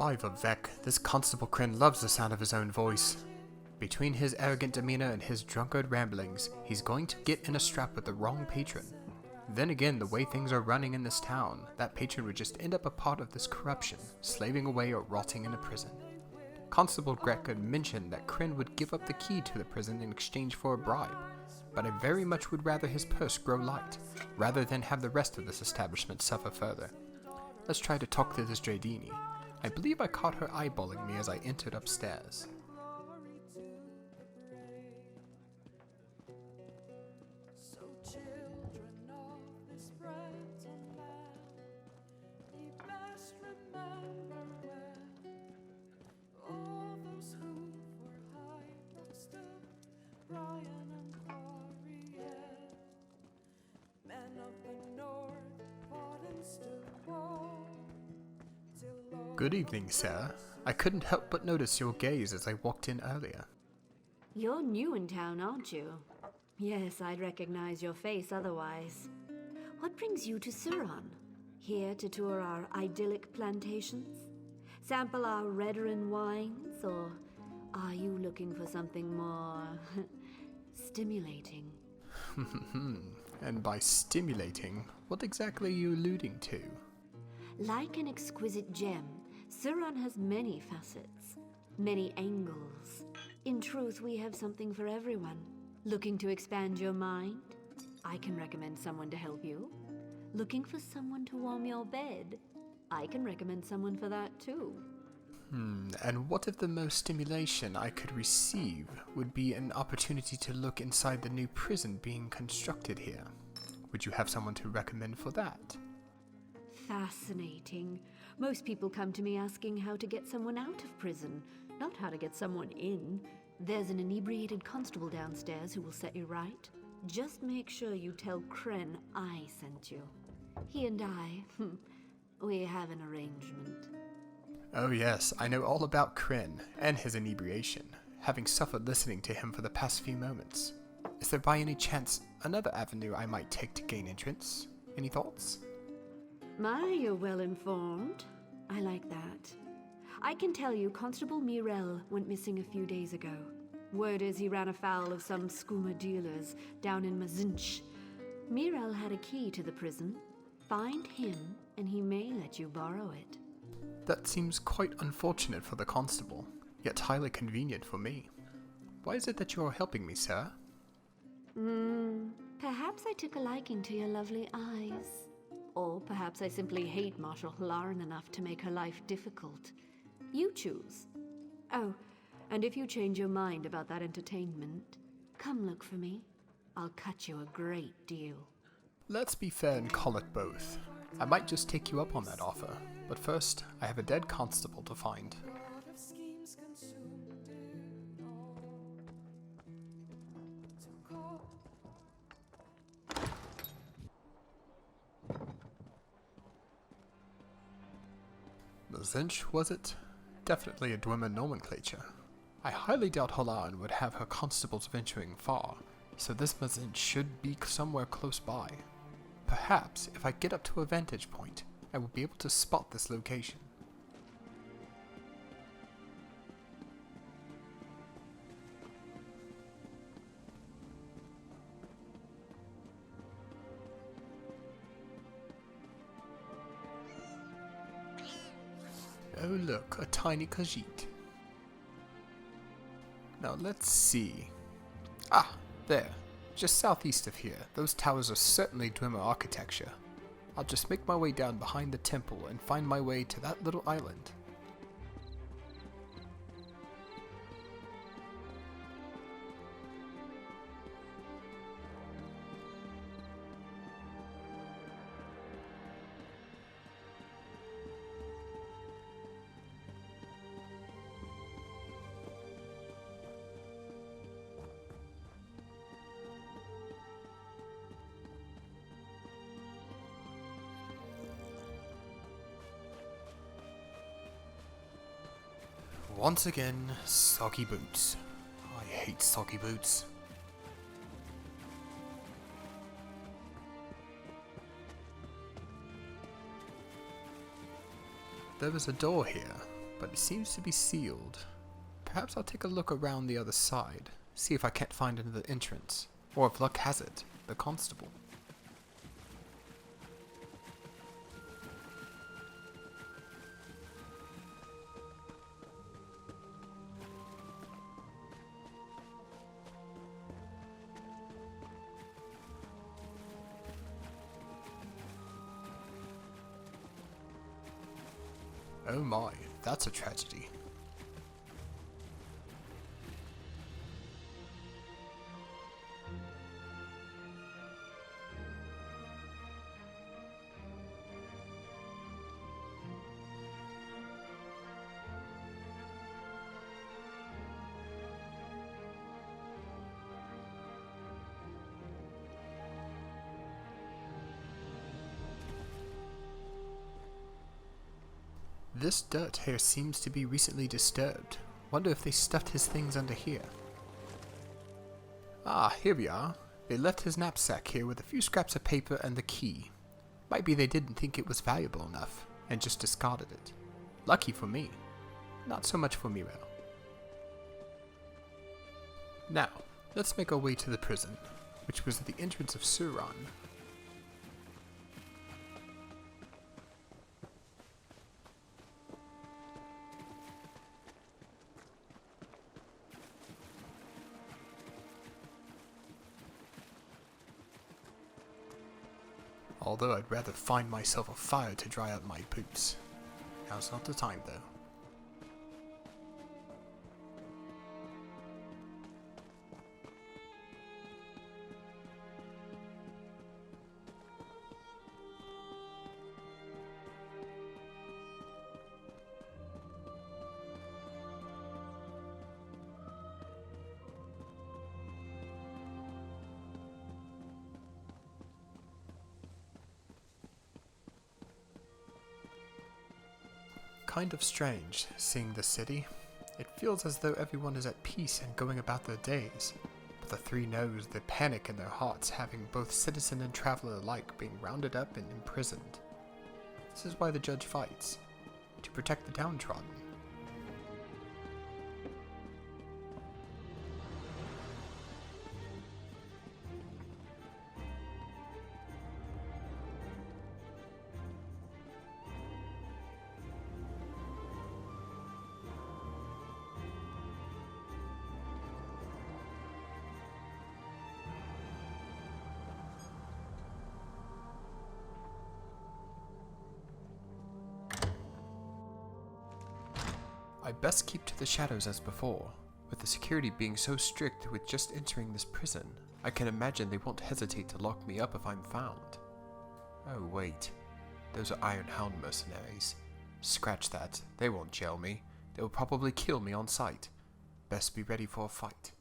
Survivor Vec, this Constable Kryn loves the sound of his own voice. Between his arrogant demeanor and his drunkard ramblings, he's going to get in a strap with the wrong patron. Then again, the way things are running in this town, that patron would just end up a part of this corruption, slaving away or rotting in a prison. Constable Grek had mentioned that Kryn would give up the key to the prison in exchange for a bribe, but I very much would rather his purse grow light, rather than have the rest of this establishment suffer further. Let's try to talk to this Dradini. I believe I caught her eyeballing me as I entered upstairs. Good evening, sir. I couldn't help but notice your gaze as I walked in earlier. You're new in town, aren't you? Yes, I'd recognize your face otherwise. What brings you to Suran? Here to tour our idyllic plantations? Sample our Redarin wines? Or are you looking for something more stimulating? And by stimulating, what exactly are you alluding to? Like an exquisite gem, Suran has many facets, many angles. In truth, we have something for everyone. Looking to expand your mind? I can recommend someone to help you. Looking for someone to warm your bed? I can recommend someone for that too. And what if the most stimulation I could receive would be an opportunity to look inside the new prison being constructed here? Would you have someone to recommend for that? Fascinating. Most people come to me asking how to get someone out of prison, not how to get someone in. There's an inebriated constable downstairs who will set you right. Just make sure you tell Kryn I sent you. He and I, we have an arrangement. Oh yes, I know all about Kryn and his inebriation, having suffered listening to him for the past few moments. Is there by any chance another avenue I might take to gain entrance? Any thoughts? My, you're well informed. I like that. I can tell you Constable Mirel went missing a few days ago. Word is he ran afoul of some skooma dealers down in Mazinch. Mirel had a key to the prison. Find him, and he may let you borrow it. That seems quite unfortunate for the constable, yet highly convenient for me. Why is it that you are helping me, sir? Perhaps I took a liking to your lovely eyes. Or perhaps I simply hate Marshal Halaran enough to make her life difficult. You choose. Oh, and if you change your mind about that entertainment, come look for me. I'll cut you a great deal. Let's be fair and call it both. I might just take you up on that offer, but first, I have a dead constable to find. Zinch, was it? Definitely a Dwemer nomenclature. I highly doubt Halaran would have her constables venturing far, so this Mazinch should be somewhere close by. Perhaps, if I get up to a vantage point, I will be able to spot this location. Oh look, a tiny Khajiit. Now let's see. Ah, there. Just southeast of here. Those towers are certainly Dwemer architecture. I'll just make my way down behind the temple and find my way to that little island. Once again, soggy boots. I hate soggy boots. There is a door here. but it seems to be sealed. Perhaps I'll take a look around the other side, see if I can't find another entrance, or if luck has it, the constable. Oh my, that's a tragedy. This dirt here seems to be recently disturbed. Wonder if they stuffed his things under here. Ah, here we are. They left his knapsack here with a few scraps of paper and the key. Might be they didn't think it was valuable enough, and just discarded it. Lucky for me. Not so much for Miro. Now, let's make our way to the prison, which was at the entrance of Suran. Although I'd rather find myself a fire to dry out my boots. Now's not the time, though. Kind of strange, seeing the city. It feels as though everyone is at peace and going about their days. But the three knows the panic in their hearts, having both citizen and traveler alike being rounded up and imprisoned. This is why the judge fights. To protect the downtrodden. I'd best keep to the shadows as before. With the security being so strict with just entering this prison, I can imagine they won't hesitate to lock me up if I'm found. Oh wait, those are Iron Hound mercenaries. Scratch that, they won't jail me. They will probably kill me on sight. Best be ready for a fight.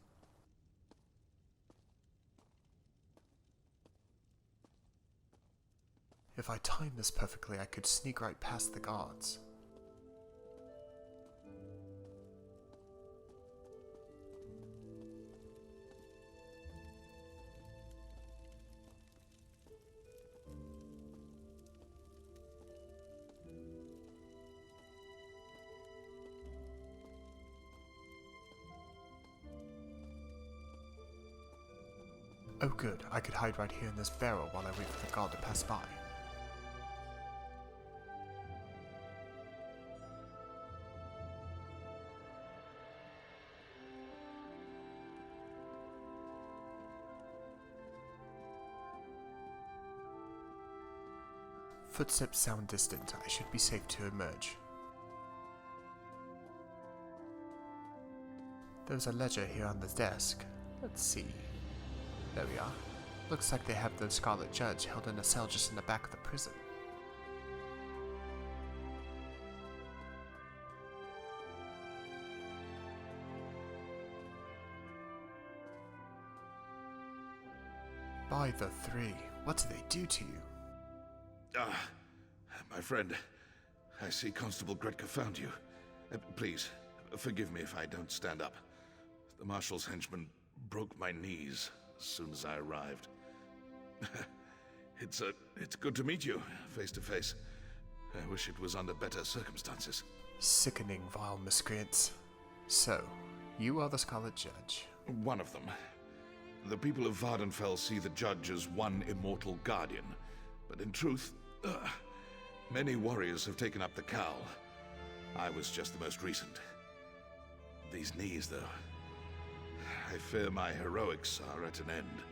If I timed this perfectly, I could sneak right past the guards. Oh good, I could hide right here in this barrel while I wait for the guard to pass by. Footsteps sound distant, I should be safe to emerge. There's a ledger here on the desk. Let's see. There we are. Looks like they have the Scarlet Judge held in a cell just in the back of the prison. By the three, what did they do to you? Ah, my friend. I see Constable Gretka found you. Please, forgive me if I don't stand up. The Marshal's henchman broke my knees as soon as I arrived. It's good to meet you, face to face. I wish it was under better circumstances. Sickening, vile miscreants. So, you are the Scarlet Judge. One of them. The people of Vardenfell see the Judge as one immortal guardian. But in truth, many warriors have taken up the cowl. I was just the most recent. These knees, though. I fear my heroics are at an end.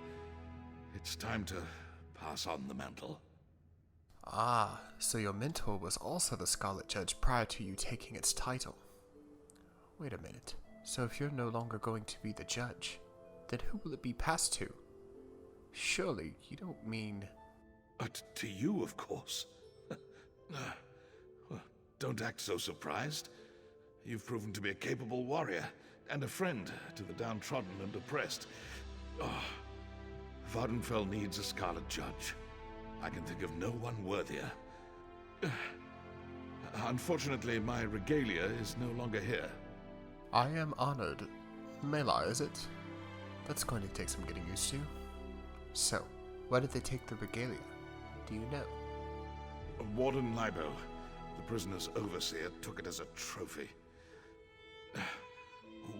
It's time to pass on the mantle. Ah, so your mentor was also the Scarlet Judge prior to you taking its title. Wait a minute. So if you're no longer going to be the judge, then who will it be passed to? Surely you don't mean... To you, of course. Well, don't act so surprised. You've proven to be a capable warrior and a friend to the downtrodden and oppressed. Vardenfell needs a Scarlet Judge. I can think of no one worthier. Unfortunately, my regalia is no longer here. I am honored. Mela, is it? That's going to take some getting used to. So, where did they take the regalia? Do you know? Warden Libo, the prisoner's overseer, took it as a trophy.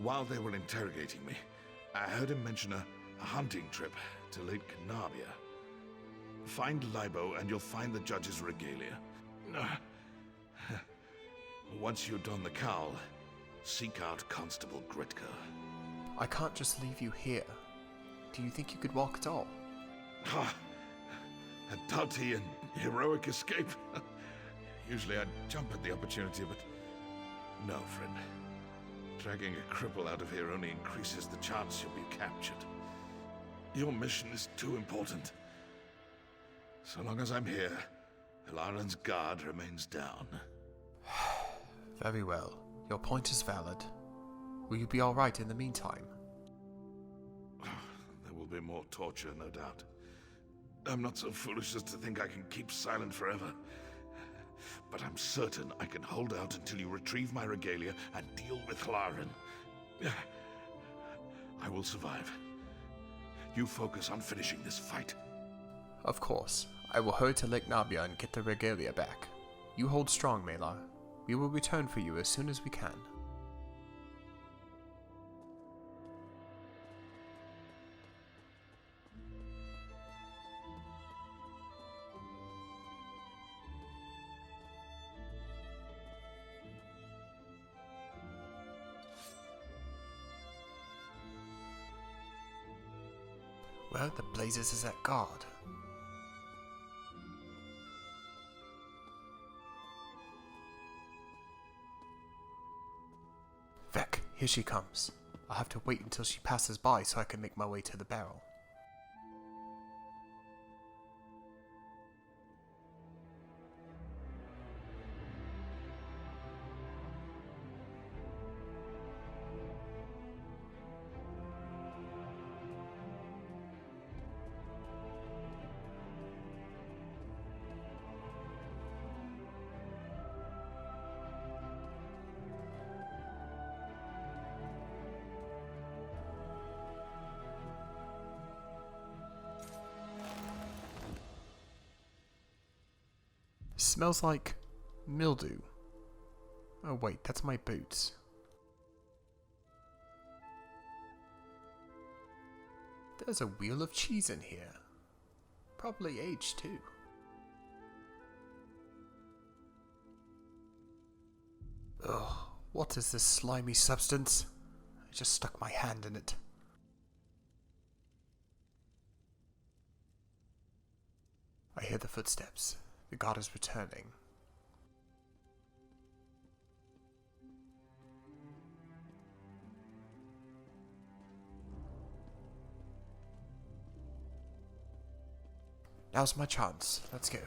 While they were interrogating me, I heard him mention a hunting trip to Lake Canabia. Find Libo and you'll find the judge's regalia. Once you don the cowl, seek out Constable Gretka. I can't just leave you here. Do you think you could walk at all? A doughty and heroic escape. Usually I'd jump at the opportunity, but no, friend. Dragging a cripple out of here only increases the chance you'll be captured. Your mission is too important. So long as I'm here, Ilaran's guard remains down. Very well. Your point is valid. Will you be alright in the meantime? There will be more torture, no doubt. I'm not so foolish as to think I can keep silent forever. But I'm certain I can hold out until you retrieve my regalia and deal with Ilaran. I will survive. You focus on finishing this fight. Of course. I will hurry to Lake Nabia and get the regalia back. You hold strong, Mela. We will return for you as soon as we can. Where the blazes is that guard? Vec, here she comes. I'll have to wait until she passes by so I can make my way to the barrel. Smells like mildew. Oh wait, that's my boots. There's a wheel of cheese in here. Probably aged too. Ugh, what is this slimy substance? I just stuck my hand in it. I hear the footsteps. The god is returning. Now's my chance. Let's go.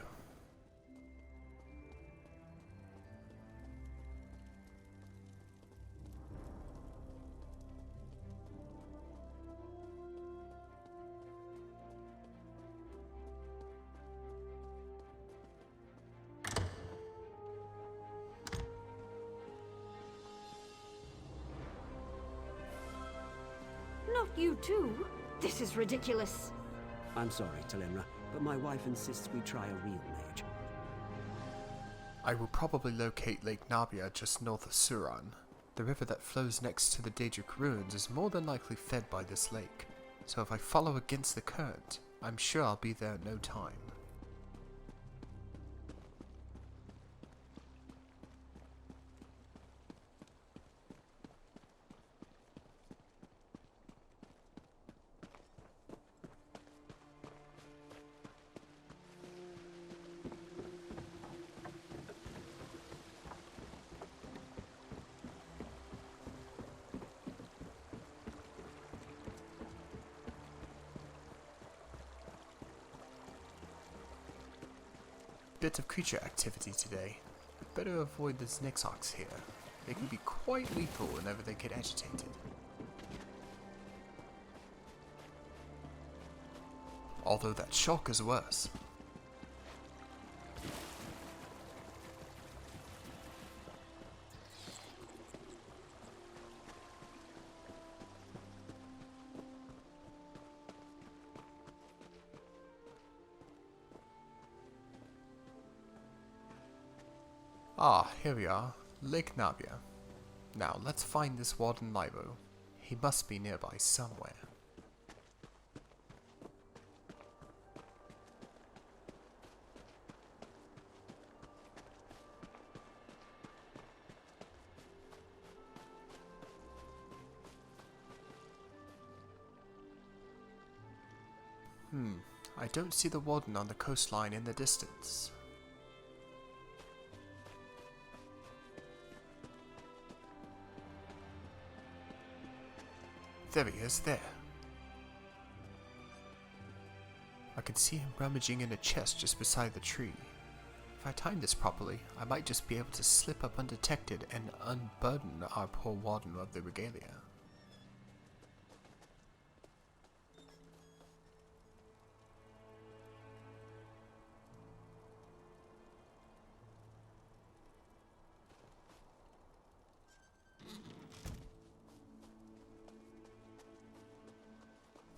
Not you too? This is ridiculous. I'm sorry, Telemra, but my wife insists we try a real mage. I will probably locate Lake Nabia just north of Suran. The river that flows next to the Daedric ruins is more than likely fed by this lake, so if I follow against the current, I'm sure I'll be there in no time. Bit of creature activity today. Better avoid the Nixox here. They can be quite lethal whenever they get agitated. Although that shock is worse. Ah, here we are, Lake Nabia. Now let's find this Warden Libo. He must be nearby somewhere. I don't see the Warden on the coastline in the distance. There he is, there. I can see him rummaging in a chest just beside the tree. If I time this properly, I might just be able to slip up undetected and unburden our poor Warden of the regalia.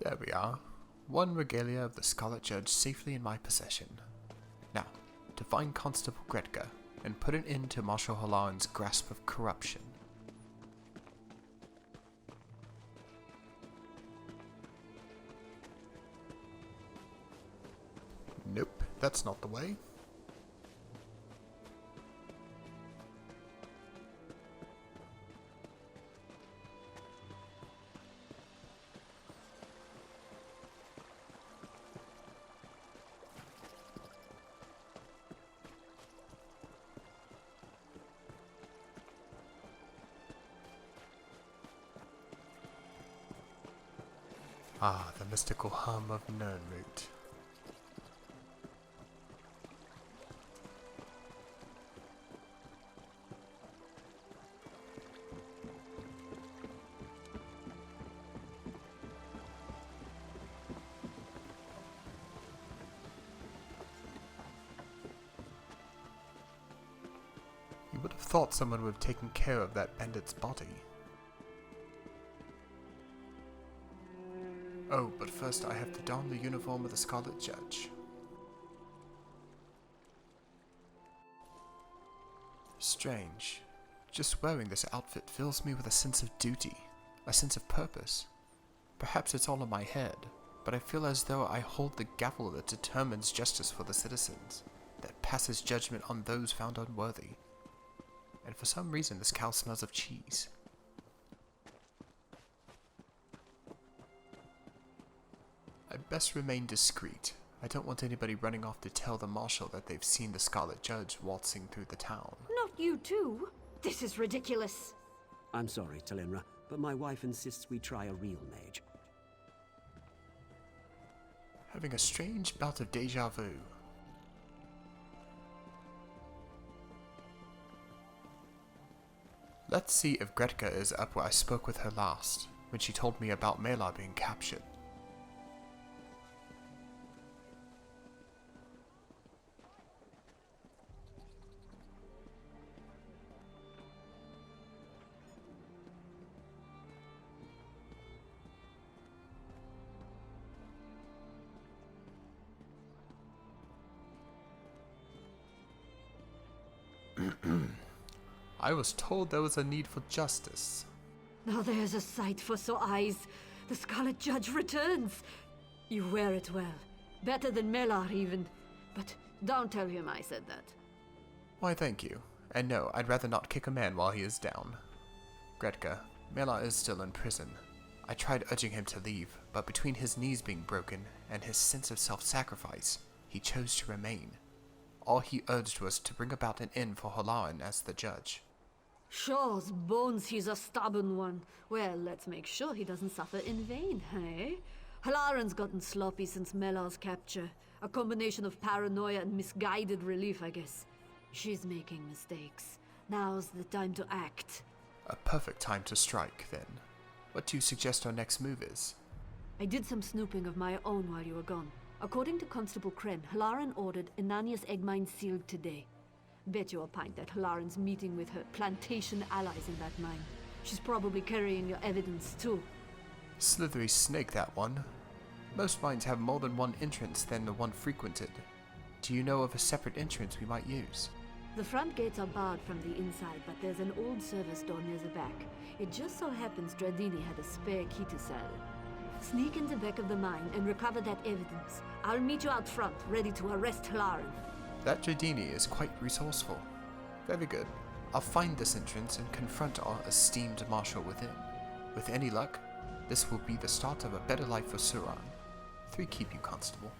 There we are. One regalia of the Scarlet Judge safely in my possession. Now, to find Constable Gretka and put an end to Marshal Halan's grasp of corruption. Nope, that's not the way. Ah, the mystical hum of Nernroot. You would have thought someone would have taken care of that bandit's body. Oh, but first I have to don the uniform of the Scarlet Judge. Strange. Just wearing this outfit fills me with a sense of duty, a sense of purpose. Perhaps it's all in my head, but I feel as though I hold the gavel that determines justice for the citizens, that passes judgment on those found unworthy. And for some reason this cow smells of cheese. I'd best remain discreet. I don't want anybody running off to tell the Marshal that they've seen the Scarlet Judge waltzing through the town. Not you too? This is ridiculous. I'm sorry, Talinra, but my wife insists we try a real mage. Having a strange bout of deja vu. Let's see if Gretka is up where I spoke with her last, when she told me about Mela being captured. I was told there was a need for justice. Now there's a sight for sore eyes. The Scarlet Judge returns. You wear it well. Better than Melar even. But don't tell him I said that. Why, thank you. And no, I'd rather not kick a man while he is down. Gretka, Melar is still in prison. I tried urging him to leave, but between his knees being broken and his sense of self-sacrifice, he chose to remain. All he urged was to bring about an end for Halaran as the judge. Shaw's bones, he's a stubborn one. Well, let's make sure he doesn't suffer in vain, hey? Halaran's gotten sloppy since Melar's capture. A combination of paranoia and misguided relief, I guess. She's making mistakes. Now's the time to act. A perfect time to strike, then. What do you suggest our next move is? I did some snooping of my own while you were gone. According to Constable Kren, Halaran ordered Inannia's egg mine sealed today. Bet you a pint that Halaran's meeting with her plantation allies in that mine. She's probably carrying your evidence too. Slithery snake, that one. Most mines have more than one entrance than the one frequented. Do you know of a separate entrance we might use? The front gates are barred from the inside, but there's an old service door near the back. It just so happens Dradini had a spare key to sell. Sneak in the back of the mine and recover that evidence. I'll meet you out front, ready to arrest Halaran. That Dradini is quite resourceful. Very good. I'll find this entrance and confront our esteemed marshal within. With any luck, this will be the start of a better life for Suran. 3 keep you, Constable.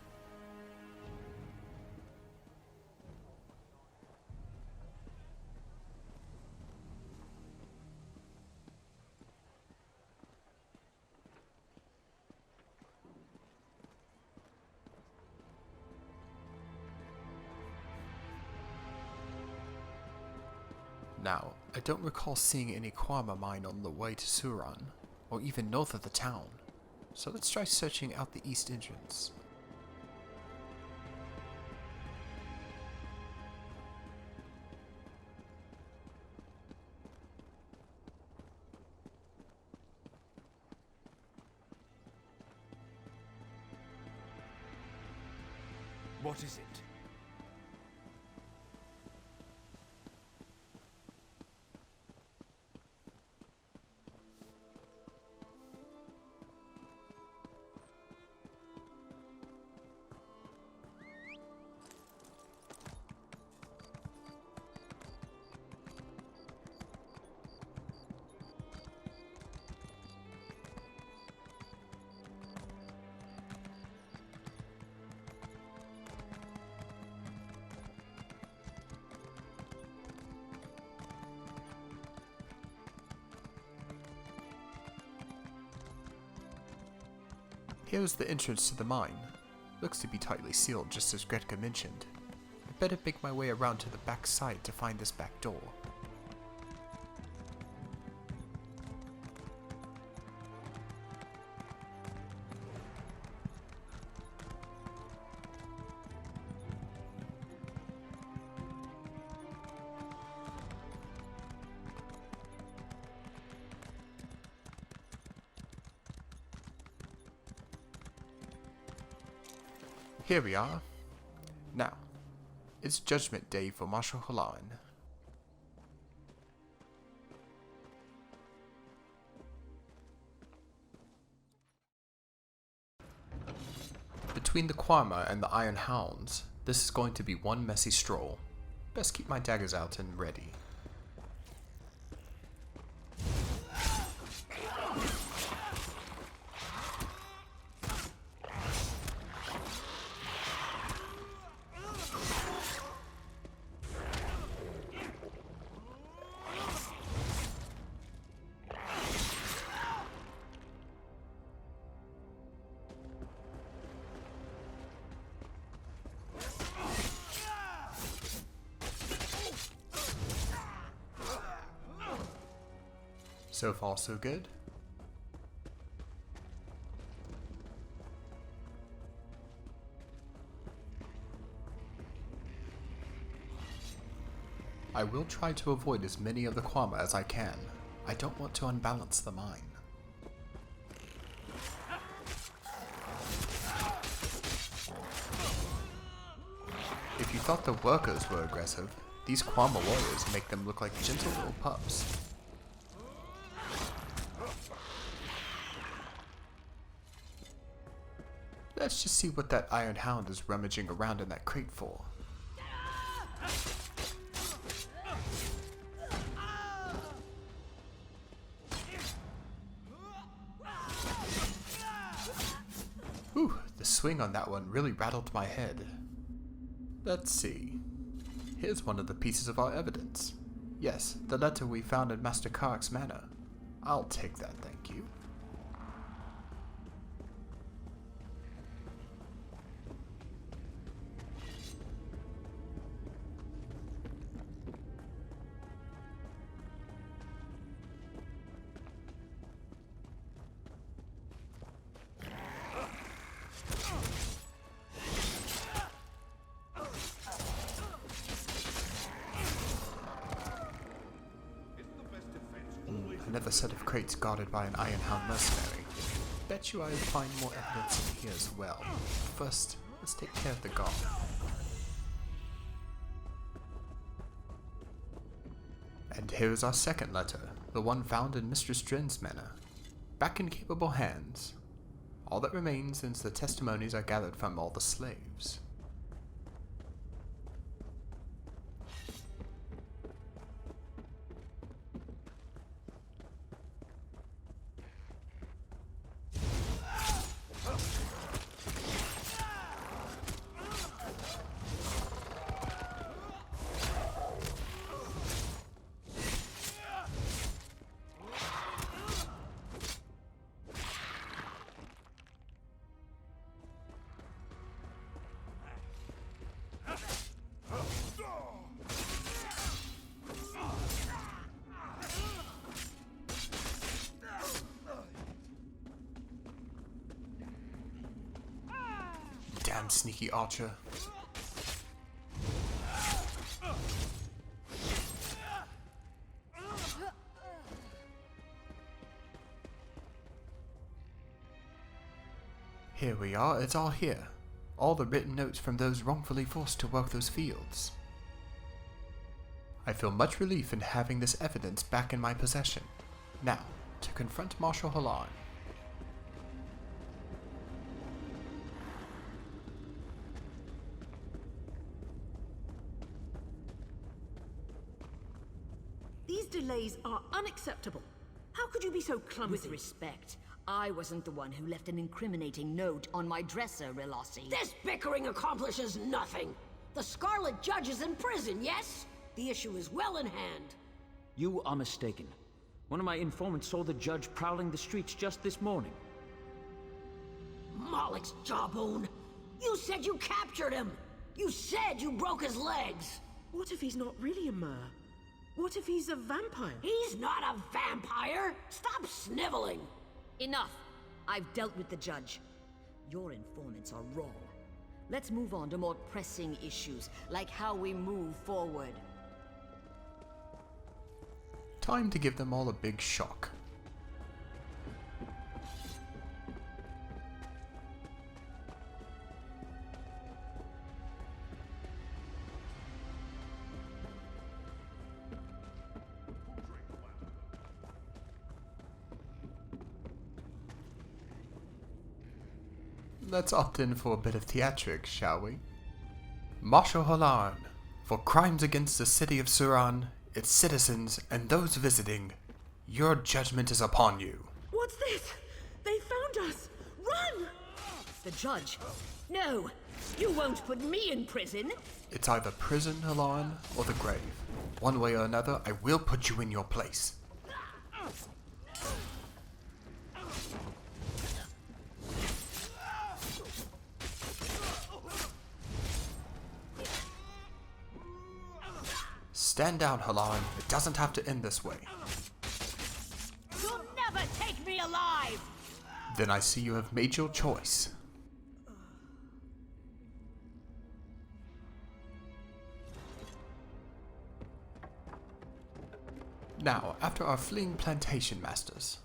Now, I don't recall seeing any Kwama mine on the way to Suran, or even north of the town, so let's try searching out the east entrance. What is it? Here's the entrance to the mine. Looks to be tightly sealed, just as Gretka mentioned. I'd better make my way around to the back side to find this back door. Here we are. Now, it's Judgment Day for Marshal Halaran. Between the Kwama and the Iron Hounds, this is going to be one messy stroll. Best keep my daggers out and ready. So far, so good. I will try to avoid as many of the Kwama as I can. I don't want to unbalance the mine. If you thought the workers were aggressive, These Kwama warriors make them look like gentle little pups. Let's just see what that Iron Hound is rummaging around in that crate for. Whew, the swing on that one really rattled my head. Let's see. Here's one of the pieces of our evidence. Yes, the letter we found in Master Karak's manor. I'll take that, thank you. Another set of crates guarded by an Iron Hound mercenary. Bet you I'll find more evidence in here as well. First, let's take care of the guard. And here's our second letter, the one found in Mistress Dren's manor. Back in capable hands. All that remains is the testimonies are gathered from all the slaves. Damn sneaky archer. Here we are, it's all here. All the written notes from those wrongfully forced to work those fields. I feel much relief in having this evidence back in my possession. Now, to confront Marshal Halan. These delays are unacceptable. How could you be so clumsy? With respect, I wasn't the one who left an incriminating note on my dresser, Relossi. This bickering accomplishes nothing. The Scarlet Judge is in prison, yes? The issue is well in hand. You are mistaken. One of my informants saw the judge prowling the streets just this morning. Malek's jawbone. You said you captured him. You said you broke his legs. What if he's not really a Mer? What if he's a vampire? He's not a vampire. Stop sniveling. Enough! I've dealt with the judge. Your informants are wrong. Let's move on to more pressing issues, like how we move forward. Time to give them all a big shock. Let's opt in for a bit of theatrics, shall we? Marshal Halan, for crimes against the city of Suran, its citizens, and those visiting, your judgment is upon you. What's this? They found us! Run! The judge? No! You won't put me in prison! It's either prison, Halan, or the grave. One way or another, I will put you in your place. Stand down, Halan. It doesn't have to end this way. You'll never take me alive. Then I see you have made your choice. Now, after our fleeing plantation masters.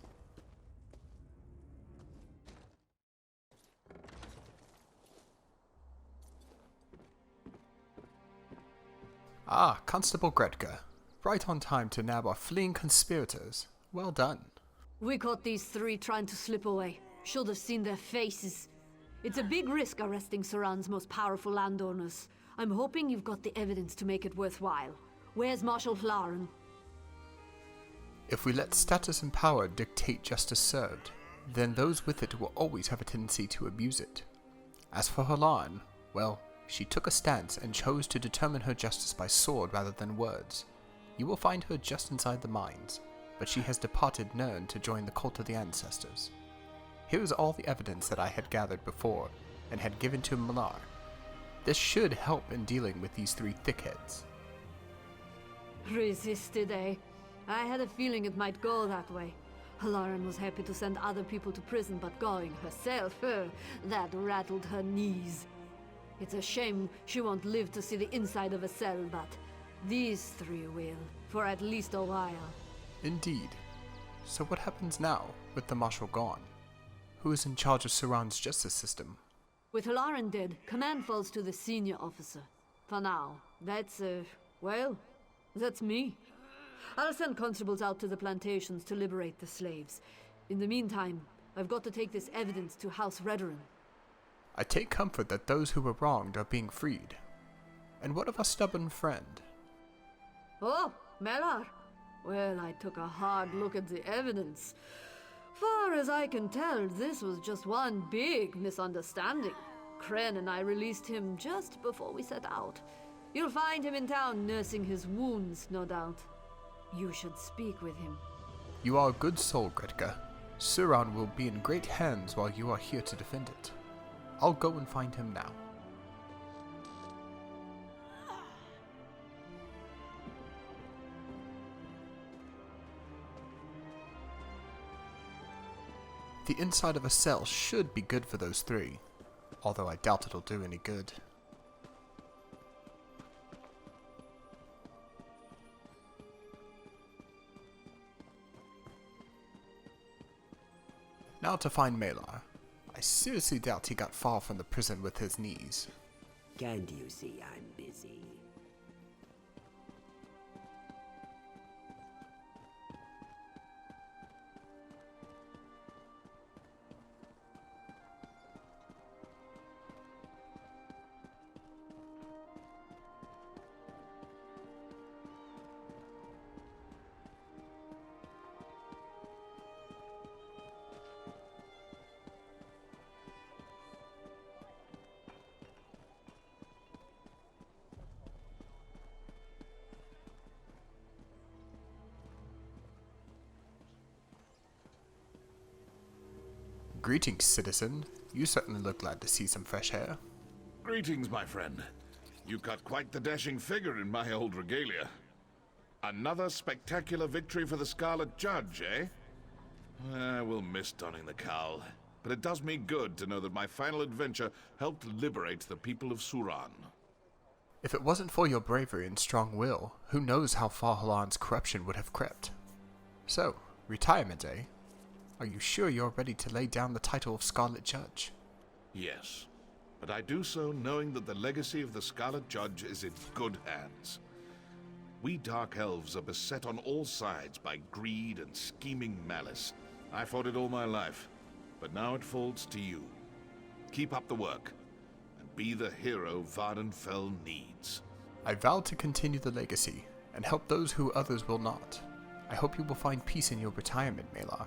Ah, Constable Gretka. Right on time to nab our fleeing conspirators. Well done. We caught these three trying to slip away. Should have seen their faces. It's a big risk arresting Suran's most powerful landowners. I'm hoping you've got the evidence to make it worthwhile. Where's Marshal Hlaren? If we let status and power dictate justice served, then those with it will always have a tendency to abuse it. As for Hlaren, well, she took a stance and chose to determine her justice by sword rather than words. You will find her just inside the mines, but she has departed Nirn to join the cult of the ancestors. Here is all the evidence that I had gathered before, and had given to Malar. This should help in dealing with these three thickheads. Resisted, eh? I had a feeling it might go that way. Hlaren was happy to send other people to prison, but going herself, that rattled her knees. It's a shame she won't live to see the inside of a cell, but these three will, for at least a while. Indeed. So what happens now, with the Marshal gone? Who is in charge of Suran's justice system? With Hlaren dead, command falls to the senior officer. For now, that's me. I'll send constables out to the plantations to liberate the slaves. In the meantime, I've got to take this evidence to House Redoran. I take comfort that those who were wronged are being freed. And what of our stubborn friend? Oh, Melar. Well, I took a hard look at the evidence. Far as I can tell, this was just one big misunderstanding. Kren and I released him just before we set out. You'll find him in town nursing his wounds, no doubt. You should speak with him. You are a good soul, Gretka. Suran will be in great hands while you are here to defend it. I'll go and find him now. The inside of a cell should be good for those three, although I doubt it'll do any good. Now to find Malar. I seriously doubt he got far from the prison with his knees. Can't you see I'm busy? Greetings, citizen. You certainly look glad to see some fresh air. Greetings, my friend. You got quite the dashing figure in my old regalia. Another spectacular victory for the Scarlet Judge, eh? We'll miss donning the cowl, but it does me good to know that my final adventure helped liberate the people of Suran. If it wasn't for your bravery and strong will, who knows how far Hlaran's corruption would have crept. So, retirement, eh? Are you sure you're ready to lay down the title of Scarlet Judge? Yes, but I do so knowing that the legacy of the Scarlet Judge is in good hands. We Dark Elves are beset on all sides by greed and scheming malice. I fought it all my life, but now it falls to you. Keep up the work, and be the hero Vardenfell needs. I vow to continue the legacy, and help those who others will not. I hope you will find peace in your retirement, Malar.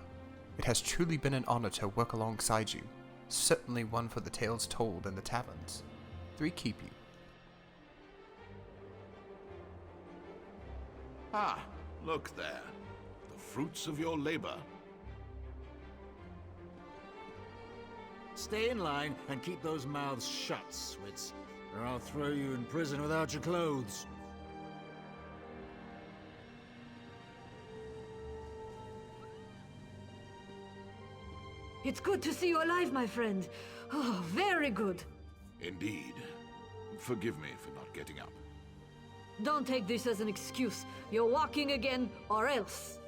It has truly been an honor to work alongside you. Certainly one for the tales told in the taverns. 3 keep you. Ah, look there. The fruits of your labor. Stay in line and keep those mouths shut, Switz, or I'll throw you in prison without your clothes. It's good to see you alive, my friend. Oh, very good. Indeed. Forgive me for not getting up. Don't take this as an excuse. You're walking again, or else.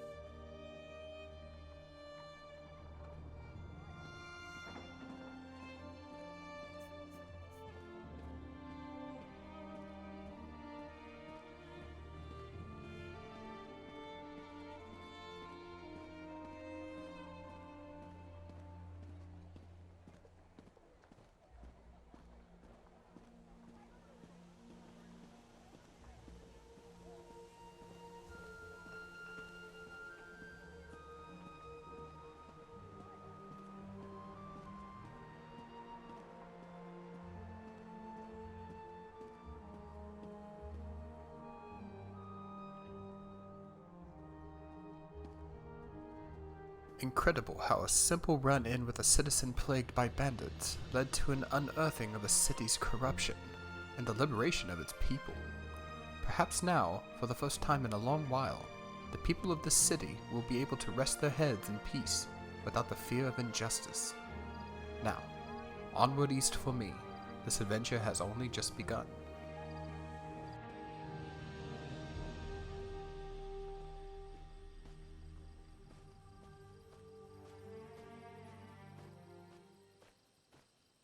Incredible how a simple run-in with a citizen plagued by bandits led to an unearthing of a city's corruption and the liberation of its people. Perhaps now, for the first time in a long while, the people of this city will be able to rest their heads in peace without the fear of injustice. Now, onward east for me. This adventure has only just begun.